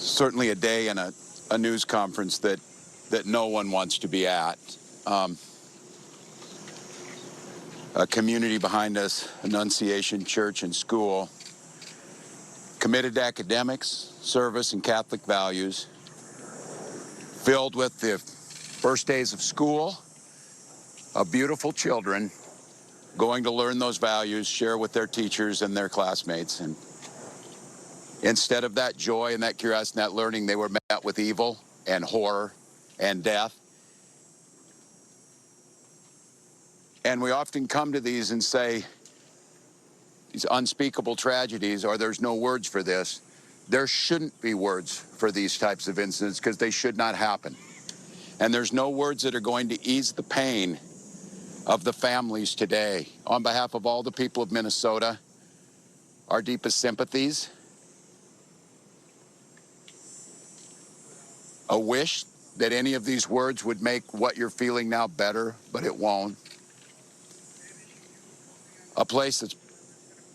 certainly a day and a news conference that no one wants to be at. A community behind us, Annunciation Church and School, committed to academics, service, and Catholic values, filled with the first days of school of beautiful children going to learn those values, share with their teachers and their classmates. And instead of that joy and that curiosity and that learning, they were met with evil and horror and death. And we often come to these and say, these unspeakable tragedies, or there's no words for this. There shouldn't be words for these types of incidents because they should not happen. And there's no words that are going to ease the pain of the families today. On behalf of all the people of Minnesota, our deepest sympathies. A wish that any of these words would make what you're feeling now better, but it won't. A place that's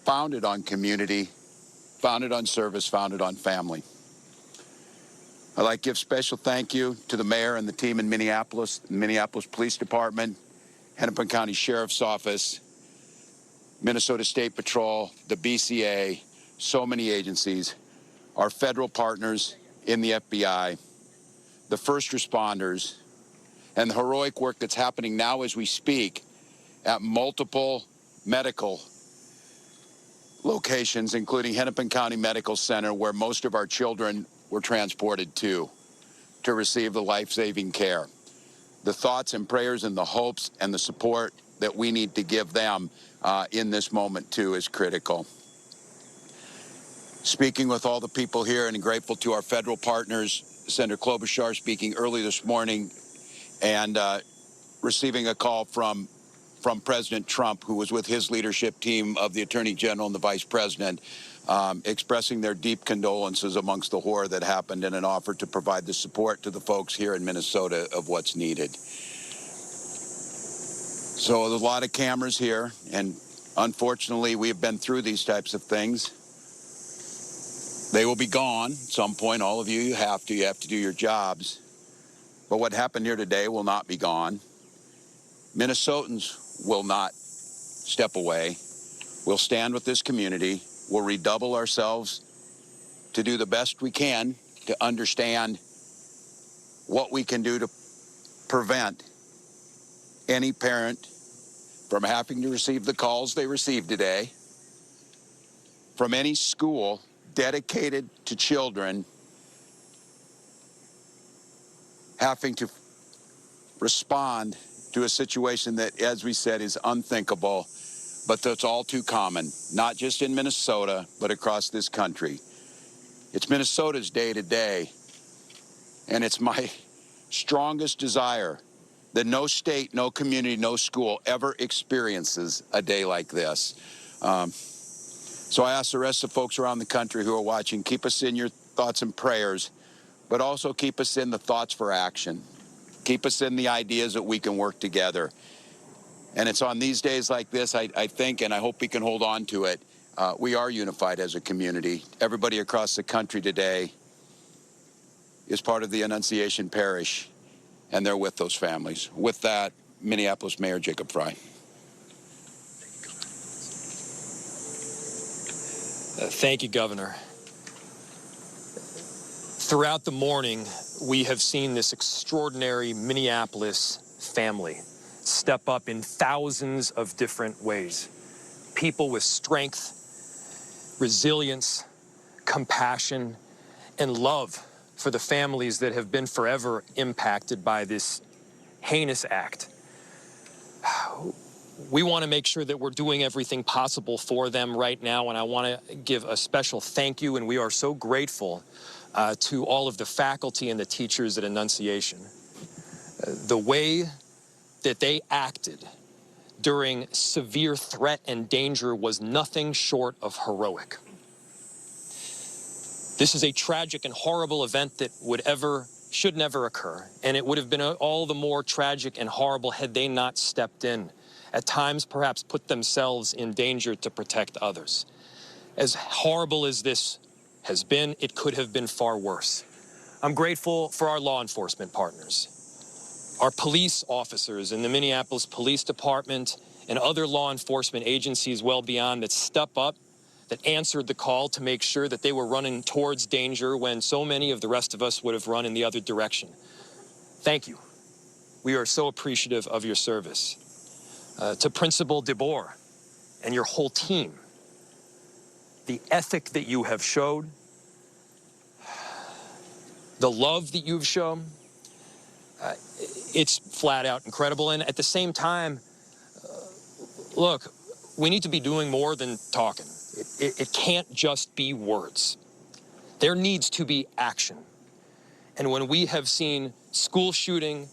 founded on community, founded on service, founded on family. I'd like to give special thank you to the mayor and the team in Minneapolis, the Minneapolis Police Department, Hennepin County Sheriff's Office, Minnesota State Patrol, the BCA, so many agencies, our federal partners in the FBI, the first responders, and the heroic work that's happening now as we speak at multiple medical locations, including Hennepin County Medical Center, where most of our children were transported to receive the life-saving care. The thoughts and prayers and the hopes and the support that we need to give them in this moment, too, is critical. Speaking with all the people here and grateful to our federal partners, Senator Klobuchar speaking early this morning and receiving a call from President Trump, who was with his leadership team of the Attorney General and the Vice President, expressing their deep condolences amongst the horror that happened and an offer to provide the support to the folks here in Minnesota of what's needed. So there's a lot of cameras here, and unfortunately, we have been through these types of things. They will be gone at some point. All of you, you have to do your jobs. But what happened here today will not be gone. Minnesotans will not step away. We'll stand with this community. We'll redouble ourselves to do the best we can to understand what we can do to prevent any parent from having to receive the calls they received today, from any school dedicated to children having to respond to a situation that, as we said, is unthinkable, but that's all too common, not just in Minnesota, but across this country. It's Minnesota's day today, and it's my strongest desire that no state, no community, no school ever experiences a day like this. So I ask the rest of the folks around the country who are watching, keep us in your thoughts and prayers, but also keep us in the thoughts for action. Keep us in the ideas that we can work together. And it's on these days like this, I think, and I hope we can hold on to it, we are unified as a community. Everybody across the country today is part of the Annunciation Parish, and they're with those families. With that, Minneapolis Mayor Jacob Frey. Thank you, Governor. Throughout the morning, we have seen this extraordinary Minneapolis family step up in thousands of different ways. People with strength, resilience, compassion, and love for the families that have been forever impacted by this heinous act. We want to make sure that we're doing everything possible for them right now, and I want to give a special thank you, and we are so grateful to all of the faculty and the teachers at Annunciation. The way that they acted during severe threat and danger was nothing short of heroic. This is a tragic and horrible event that should never occur, and it would have been all the more tragic and horrible had they not stepped in, at times perhaps put themselves in danger to protect others. As horrible as this has been. It could have been far worse. I'm grateful for our law enforcement partners, our police officers in the Minneapolis Police Department and other law enforcement agencies well beyond that step up, that answered the call to make sure that they were running towards danger when so many of the rest of us would have run in the other direction. Thank you. We are so appreciative of your service. To Principal DeBoer and your whole team, the ethic that you have showed, the love that you've shown, it's flat out incredible. And at the same time, look, we need to be doing more than talking. It can't just be words. There needs to be action. And when we have seen school shooting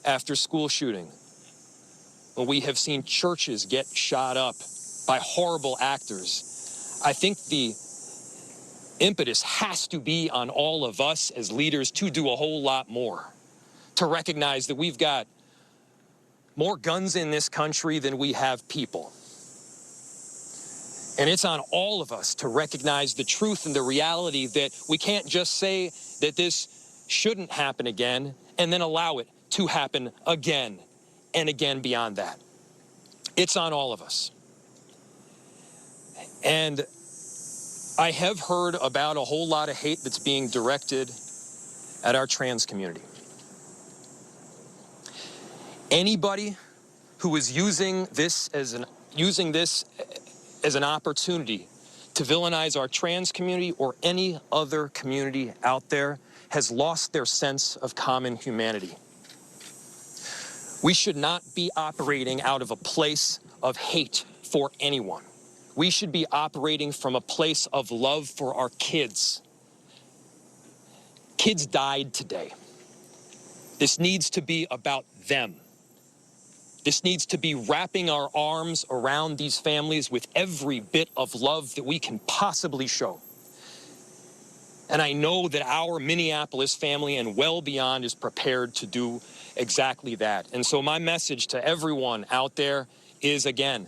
after school shooting, when we have seen churches get shot up by horrible actors, I think the impetus has to be on all of us as leaders to do a whole lot more, to recognize that we've got more guns in this country than we have people. And it's on all of us to recognize the truth and the reality that we can't just say that this shouldn't happen again and then allow it to happen again and again beyond that. It's on all of us. And I have heard about a whole lot of hate that's being directed at our trans community. Anybody who is using this as an opportunity to villainize our trans community or any other community out there has lost their sense of common humanity. We should not be operating out of a place of hate for anyone. We should be operating from a place of love for our kids. Kids died today. This needs to be about them. This needs to be wrapping our arms around these families with every bit of love that we can possibly show. And I know that our Minneapolis family and well beyond is prepared to do exactly that. And so my message to everyone out there is, again,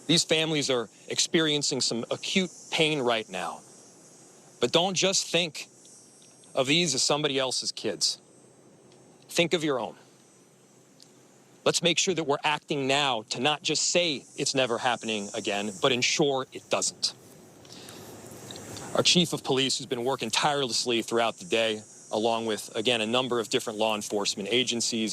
these families are experiencing some acute pain right now. But don't just think of these as somebody else's kids. Think of your own. Let's make sure that we're acting now to not just say it's never happening again, but ensure it doesn't. Our chief of police, who's been working tirelessly throughout the day, along with, again, a number of different law enforcement agencies